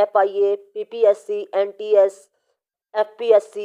FIA, PPSC, NTS, FPSC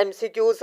MCQs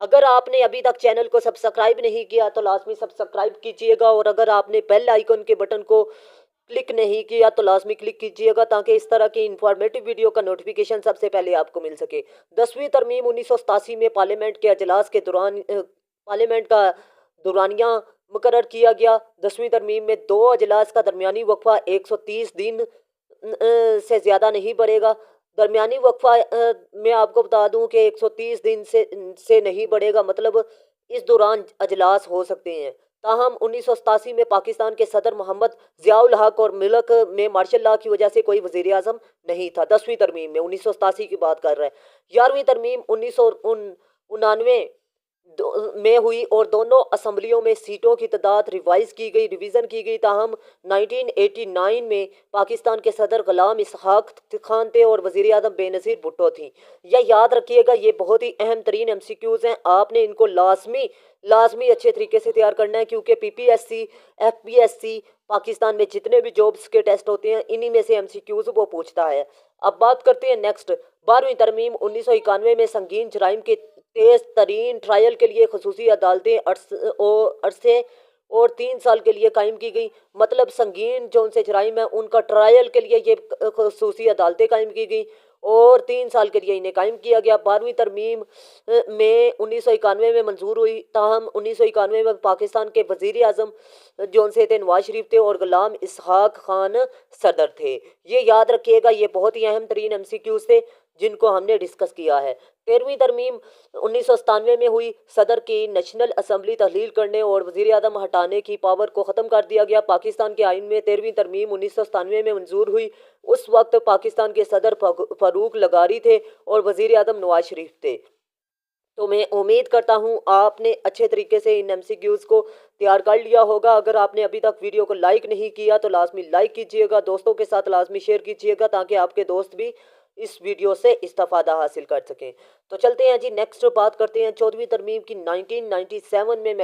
اگر آپ نے ابھی تک چینل کو سبسکرائب نہیں کیا تو لازمی سبسکرائب کیجیے گا، اور اگر آپ نے بیل آئیکن کے بٹن کو کلک نہیں کیا تو لازمی کلک کیجیے گا تاکہ اس طرح کی انفارمیٹو ویڈیو کا نوٹیفیکیشن سب سے پہلے آپ کو مل سکے۔ 10ویں ترمیم 1987 میں پارلیمنٹ کے اجلاس کے دوران پارلیمنٹ کا دورانیہ مقرر کیا گیا۔ 10ویں ترمیم میں 2 اجلاس کا درمیانی وقفہ 130 دن سے زیادہ نہیں بڑھے گا۔ درمیانی وقفہ میں آپ کو بتا دوں کہ 130 دن سے نہیں بڑھے گا، مطلب اس دوران اجلاس ہو سکتے ہیں۔ تاہم 1987 میں پاکستان کے صدر محمد ضیاء الحق اور ملک میں مارشل لاء کی وجہ سے کوئی وزیر اعظم نہیں تھا۔ 10ویں ترمیم میں 1987 کی بات کر رہے ہیں۔ 11ویں ترمیم 1999 میں ہوئی اور دونوں اسمبلیوں میں سیٹوں کی تعداد ریویژن کی گئی، تاہم 1989 میں پاکستان کے صدر غلام اسحاق خان تھے اور وزیر اعظم بے نظیر بھٹو تھیں۔ یہ یاد رکھیے گا، یہ بہت ہی اہم ترین ایم سی کیوز ہیں، آپ نے ان کو لازمی اچھے طریقے سے تیار کرنا ہے، کیونکہ P P S C, F P S C, Pakistan میں جتنے بھی جابس کے ٹیسٹ ہوتے ہیں انہی میں سے ایم سی کیوز وہ پوچھتا ہے۔ اب بات کرتے ہیں نیکسٹ 12ویں ترمیم 1991 میں سنگین جرائم کے تیز ترین ٹرائل کے لیے خصوصی عدالتیں عرصے اور 3 سال کے لیے قائم کی گئی، مطلب سنگین جو ان سے جرائم ہیں ان کا ٹرائل کے لیے یہ خصوصی عدالتیں قائم کی گئی اور 3 سال کے لیے انہیں قائم کیا گیا۔ 12ویں ترمیم میں 1991 میں منظور ہوئی، تاہم 1991 میں پاکستان کے وزیر اعظم جو ان سے تھے نواز شریف تھے اور غلام اسحاق خان صدر تھے۔ یہ یاد رکھیے گا، یہ بہت ہی اہم ترین ایم سی کیوز تھے جن کو ہم نے ڈسکس کیا ہے۔ 13ویں ترمیم 1997 میں ہوئی، صدر کی نیشنل اسمبلی تحلیل کرنے اور وزیر اعظم ہٹانے کی پاور کو ختم کر دیا گیا۔ پاکستان کے آئین میں 13ویں ترمیم 1997 میں منظور ہوئی، اس وقت پاکستان کے صدر فاروق لغاری تھے اور وزیر اعظم نواز شریف تھے۔ تو میں امید کرتا ہوں آپ نے اچھے طریقے سے ان ایم سی کیوز کو تیار کر لیا ہوگا۔ اگر آپ نے ابھی تک ویڈیو کو لائک نہیں کیا تو لازمی لائک کیجیے گا، دوستوں کے ساتھ لازمی شیئر کیجیے گا تاکہ آپ کے دوست بھی اس ویڈیو سے استفادہ حاصل کر سکیں۔ تو چلتے ہیں جی نیکسٹ بات کرتے ہیں 14ویں ترمیم کی۔ 1997 میں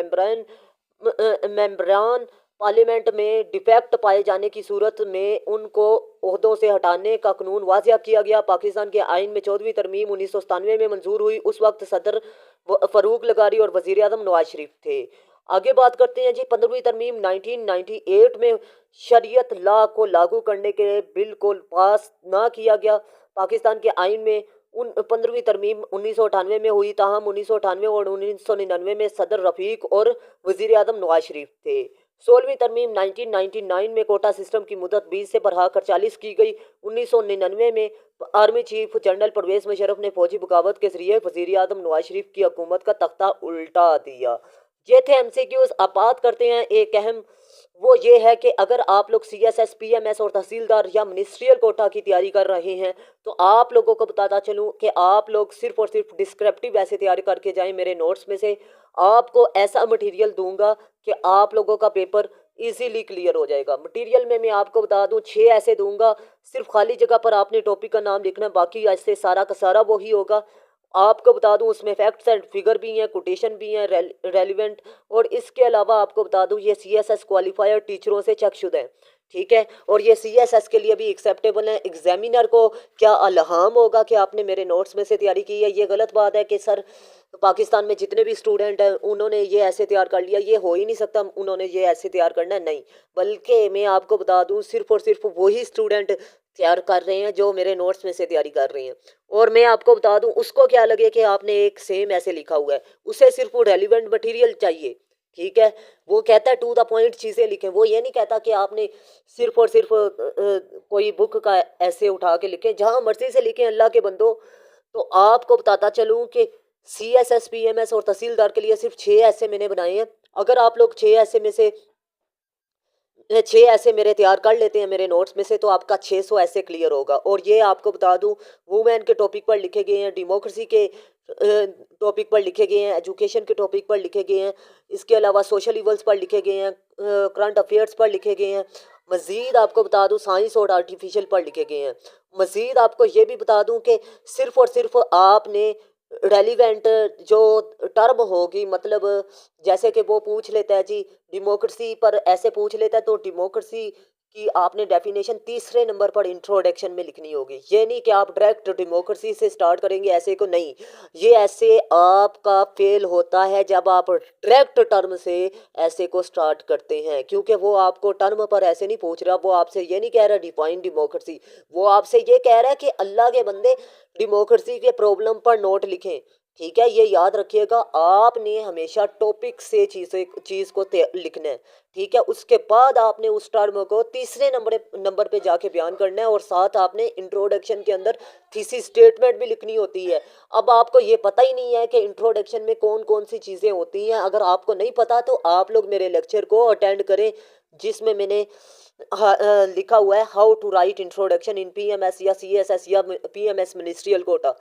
ممبران پارلیمنٹ میں ڈیفیکٹ پائے جانے کی صورت میں ان کو عہدوں سے ہٹانے کا قانون واضح کیا گیا۔ پاکستان کے آئین میں 14ویں ترمیم 1997 میں منظور ہوئی، اس وقت صدر فاروق لغاری اور وزیر اعظم نواز شریف تھے۔ آگے بات کرتے ہیں جی 15ویں ترمیم 1998 میں شریعت لاء کو لاگو کرنے کے بل کو پاس نہ کیا گیا۔ پاکستان کے آئین میں 15ویں ترمیم 1998 میں ہوئی، تاہم 1998 اور 1999 میں صدر رفیق اور وزیر اعظم نواز شریف تھے۔ 16ویں ترمیم 1999 میں کوٹا سسٹم کی مدت 20 سے بڑھا کر 40 کی گئی۔ 1999 میں army chief general Pervez Musharraf نے فوجی بغاوت کے ذریعے وزیر اعظم نواز شریف کی حکومت کا تختہ الٹا دیا۔ یہ تھے ایم سی کیوز۔ اب بات کرتے ہیں ایک اہم، وہ یہ ہے کہ اگر آپ لوگ C S S, P M S اور تحصیلدار یا منسٹریل کوٹا کی تیاری کر رہے ہیں تو آپ لوگوں کو بتاتا چلوں کہ آپ لوگ صرف اور صرف ڈسکرپٹیو ایسے تیاری کر کے جائیں۔ میرے نوٹس میں سے آپ کو ایسا مٹیریل دوں گا کہ آپ لوگوں کا پیپر ایزیلی کلیئر ہو جائے گا۔ مٹیریل میں آپ کو بتا دوں 6 ایسے دوں گا، صرف خالی جگہ پر آپ نے ٹاپک کا نام لکھنا ہے، باقی ایسے سارا کا سارا وہی ہوگا۔ آپ کو بتا دوں اس میں فیکٹس اینڈ فگر بھی ہیں، کوٹیشن بھی ہیں ریلیونٹ، اور اس کے علاوہ آپ کو بتا دوں یہ سی ایس ایس کوالیفائر ٹیچروں سے چیک شدہ ہیں، ٹھیک ہے، اور یہ سی ایس ایس کے لیے بھی ایکسیپٹیبل ہیں۔ ایگزامینر کو کیا الہام ہوگا کہ آپ نے میرے نوٹس میں سے تیاری کی ہے؟ یہ غلط بات ہے کہ سر پاکستان میں جتنے بھی اسٹوڈنٹ ہیں انہوں نے یہ ایسے تیار کر لیا، یہ ہو ہی نہیں سکتا انہوں نے یہ ایسے تیار کرنا ہے، نہیں، بلکہ میں آپ کو بتا دوں صرف اور صرف وہی اسٹوڈنٹ تیار کر رہے ہیں جو میرے نوٹس میں سے تیاری کر رہے ہیں۔ اور میں آپ کو بتا دوں اس کو کیا لگے کہ آپ نے ایک سیم ایسے لکھا ہوا ہے، اسے صرف وہ ریلیونٹ مٹیریل چاہیے، ٹھیک ہے، وہ کہتا ہے ٹو دا پوائنٹ چیزیں لکھیں، وہ یہ نہیں کہتا کہ آپ نے صرف اور صرف کوئی بک کا ایسے اٹھا کے لکھیں، جہاں مرضی سے لکھیں اللہ کے بندو۔ تو آپ کو بتاتا چلوں کہ C S S, P M S اور تحصیلدار کے لیے صرف 6 ایسے میں نے بنائے ہیں۔ اگر آپ لوگ 6 ایسے میں سے 6 ایسے میرے تیار کر لیتے ہیں میرے نوٹس میں سے تو آپ کا 600 ایسے کلیئر ہوگا۔ اور یہ آپ کو بتا دوں وومین کے ٹاپک پر لکھے گئے ہیں، ڈیموکریسی کے ٹاپک پر لکھے گئے ہیں، ایجوکیشن کے ٹاپک پر لکھے گئے ہیں، اس کے علاوہ سوشل ایولز پر لکھے گئے ہیں، کرنٹ افیئرس پر لکھے گئے ہیں، مزید آپ کو بتا دوں سائنس اور آرٹیفیشل پر لکھے گئے ہیں۔ مزید آپ کو یہ بھی بتا دوں کہ صرف اور صرف آپ نے ریلیونٹ جو ٹرم ہوگی، مطلب جیسے کہ وہ پوچھ لیتا ہے جی ڈیموکریسی پر ایسے پوچھ لیتا ہے تو ڈیموکریسی کی آپ نے ڈیفینیشن تیسرے نمبر پر انٹروڈکشن میں لکھنی ہوگی. یہ نہیں کہ آپ ڈائریکٹ ڈیموکریسی سے سٹارٹ کریں گے ایسے کو, نہیں. یہ ایسے آپ کا فیل ہوتا ہے جب آپ ڈائریکٹ ٹرم سے ایسے کو سٹارٹ کرتے ہیں, کیونکہ وہ آپ کو ٹرم پر ایسے نہیں پوچھ رہا, وہ آپ سے یہ نہیں کہہ رہا ڈیفائن ڈیموکریسی, وہ آپ سے یہ کہہ رہا ہے کہ اللہ کے بندے ڈیموکریسی کے پرابلم پر نوٹ لکھیں. ٹھیک ہے, یہ یاد رکھیے گا, آپ نے ہمیشہ ٹاپک سے چیز کو لکھنا ہے. ٹھیک ہے, اس کے بعد آپ نے اس ٹرم کو تیسرے نمبر پہ جا کے بیان کرنا ہے, اور ساتھ آپ نے انٹروڈکشن کے اندر تھیسس اسٹیٹمنٹ بھی لکھنی ہوتی ہے. اب آپ کو یہ پتہ ہی نہیں ہے کہ انٹروڈکشن میں کون کون سی چیزیں ہوتی ہیں. اگر آپ کو نہیں پتا تو آپ لوگ میرے لیکچر کو اٹینڈ کریں, جس میں نے لکھا ہوا ہے how to write introduction in P M S یا سی ایس ایس یا P M S ministerial quota.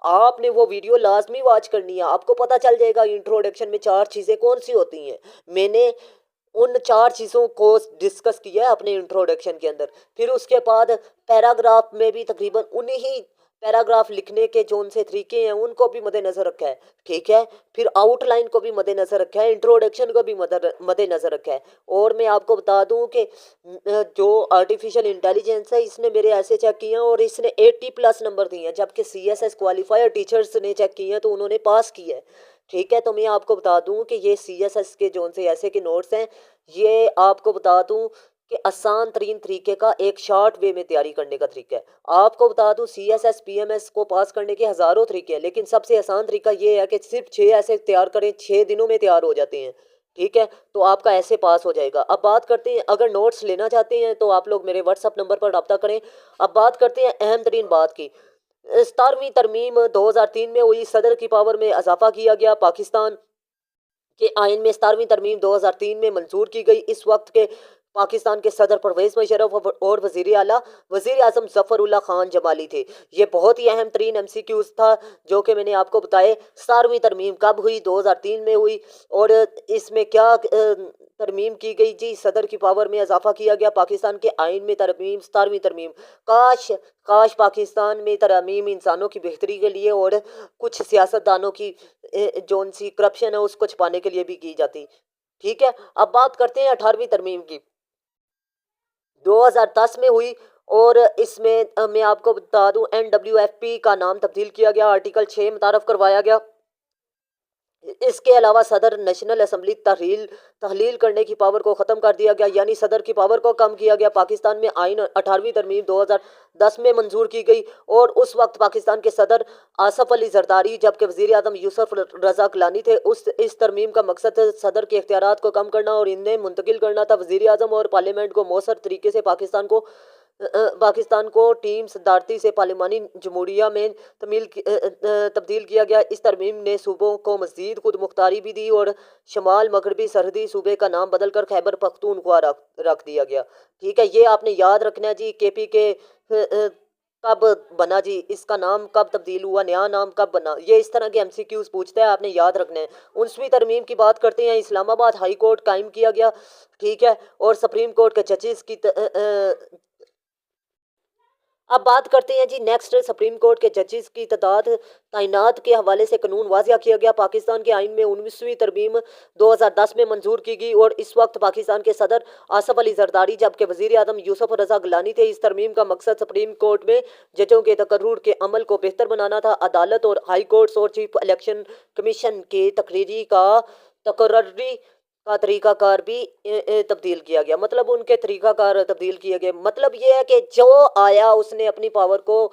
آپ نے وہ ویڈیو لازمی واچ کرنی ہے, آپ کو پتہ چل جائے گا انٹروڈکشن میں 4 چیزیں کون سی ہوتی ہیں. میں نے ان 4 چیزوں کو ڈسکس کیا ہے اپنے انٹروڈکشن کے اندر. پھر اس کے بعد پیراگراف میں بھی تقریباً انہی پیراگراف لکھنے کے جو ان سے طریقے ہیں ان کو بھی مد نظر رکھا ہے. ٹھیک ہے, پھر آؤٹ لائن کو بھی مد نظر رکھا ہے, انٹروڈکشن کو بھی مد نظر رکھا ہے. اور میں آپ کو بتا دوں کہ جو آرٹیفیشل انٹیلیجنس ہے اس نے میرے ایسے چیک کیے ہیں اور اس نے 80+ نمبر دیے ہیں, جبکہ C S S qualifier teachers نے چیک کیے ہیں تو انہوں نے پاس کیا ہے. ٹھیک ہے, تو میں آپ کو بتا دوں کہ یہ سی ایس ایس کے جو سے ایسے کے نوٹس ہیں, یہ آپ کو بتا دوں کہ آسان ترین طریقے کا ایک شارٹ وے میں تیاری کرنے کا طریقہ ہے. آپ کو بتا دوں C S S P M S کو پاس کرنے کے ہزاروں طریقے ہیں, لیکن سب سے آسان طریقہ یہ ہے کہ صرف 6 ایسے تیار کریں, 6 دنوں میں تیار ہو جاتے ہیں. ٹھیک ہے, تو آپ کا ایسے پاس ہو جائے گا. اب بات کرتے ہیں, اگر نوٹس لینا چاہتے ہیں تو آپ لوگ میرے واٹس اپ نمبر پر رابطہ کریں. اب بات کرتے ہیں اہم ترین بات کی. 17ویں ترمیم 2003 میں ہوئی, صدر کی پاور میں اضافہ کیا گیا. پاکستان کے آئین میں 17ویں ترمیم 2003 میں منظور کی گئی. اس وقت کے پاکستان کے صدر پرویز مشرف اور وزیر اعظم ظفر اللہ خان جمالی تھے. یہ بہت ہی اہم ترین ایم سی کیوز تھا جو کہ میں نے آپ کو بتائے. 17ویں ترمیم کب ہوئی؟ 2003 میں ہوئی. اور اس میں کیا ترمیم کی گئی؟ جی, صدر کی پاور میں اضافہ کیا گیا. پاکستان کے آئین میں ترمیم, 17ویں ترمیم. کاش پاکستان میں ترمیم انسانوں کی بہتری کے لیے اور کچھ سیاستدانوں کی جو ان سی کرپشن ہے اس کو چھپانے کے لیے بھی کی جاتی. ٹھیک ہے, اب بات کرتے ہیں 18ویں ترمیم کی. 2010 میں ہوئی اور اس میں میں آپ کو بتا دوں این ڈبلیو ایف پی کا نام تبدیل کیا گیا, آرٹیکل 6 متعارف کروایا گیا. اس کے علاوہ صدر نیشنل اسمبلی تحلیل کرنے کی پاور کو ختم کر دیا گیا, یعنی صدر کی پاور کو کم کیا گیا. پاکستان میں آئین 18ویں ترمیم 2010 میں منظور کی گئی اور اس وقت پاکستان کے صدر آصف علی زرداری جبکہ وزیر اعظم یوسف رضا گیلانی تھے. اس ترمیم کا مقصد صدر کے اختیارات کو کم کرنا اور انہیں منتقل کرنا تھا. وزیر اعظم اور پارلیمنٹ کو مؤثر طریقے سے پاکستان کو ٹیم صدارتی سے پارلیمانی جمہوریہ میں تبدیل کیا گیا. اس ترمیم نے صوبوں کو مزید خود مختاری بھی دی اور شمال مغربی سرحدی صوبے کا نام بدل کر خیبر پختونخوا رکھ دیا گیا. ٹھیک ہے, یہ آپ نے یاد رکھنا ہے. جی, کے پی کے کب بنا, جی اس کا نام کب تبدیل ہوا, نیا نام کب بنا, یہ اس طرح کے ایم سی کیوز پوچھتا ہے, آپ نے یاد رکھنا ہے. 19ویں ترمیم کی بات کرتے ہیں. اسلام آباد ہائی کورٹ قائم کیا گیا. ٹھیک ہے, اور سپریم کورٹ کے ججز کی اب بات کرتے ہیں جی نیکسٹ, سپریم کورٹ کے ججز کی تعینات کے حوالے سے قانون واضح کیا گیا. پاکستان کے آئین میں 19ویں ترمیم 2010 میں منظور کی گئی اور اس وقت پاکستان کے صدر آصف علی زرداری جبکہ وزیر اعظم یوسف رضا گیلانی تھے. اس ترمیم کا مقصد سپریم کورٹ میں ججوں کے تقرر کے عمل کو بہتر بنانا تھا. عدالت اور ہائی کورٹس اور چیف الیکشن کمیشن کے تقرری کا طریقہ کار بھی تبدیل کیا گیا. مطلب ان کے طریقہ کار تبدیل کیے گئے. مطلب یہ ہے کہ جو آیا اس نے اپنی پاور کو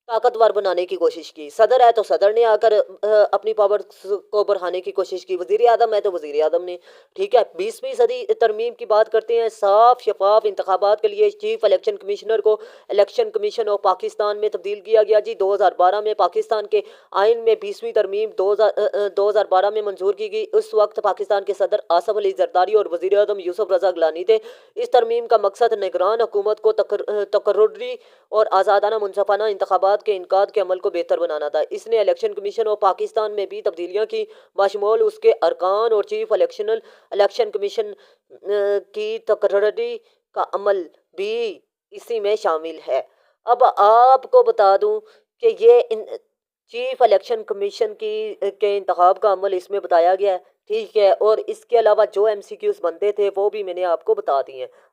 طاقتور بنانے کی کوشش کی. صدر ہے تو صدر نے آ کر اپنی پاور کو بڑھانے کی کوشش کی. وزیر اعظم ہے تو وزیر اعظم نے. ٹھیک ہے, 20ویں صدی ترمیم کی بات کرتے ہیں. صاف شفاف انتخابات کے لیے چیف الیکشن کمشنر کو الیکشن کمیشن آف پاکستان میں تبدیل کیا گیا. جی, 2012 میں پاکستان کے آئین میں 20ویں ترمیم 2012 میں منظور کی گئی. اس وقت پاکستان کے صدر آصف علی زرداری اور وزیر اعظم یوسف رضا گیلانی تھے. اس ترمیم کا مقصد نگران حکومت کو تقرری اور آزادانہ منصفانہ انتخابات کے انعقاد کے عمل کو بہتر بنانا تھا. اس نے الیکشن کمیشن آف پاکستان میں بھی تبدیلیاں کی, بشمول اس کے ارکان اور چیف الیکشن کمیشن کی تقرری کا عمل بھی اسی میں شامل ہے. اب آپ کو بتا دوں کہ یہ چیف الیکشن کمیشن کے انتخاب کا عمل اس میں بتایا گیا ہے. ٹھیک ہے, اور اس کے علاوہ جو ایم سی کیوز بنتے تھے وہ بھی میں نے آپ کو بتا دی ہیں.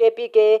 KPK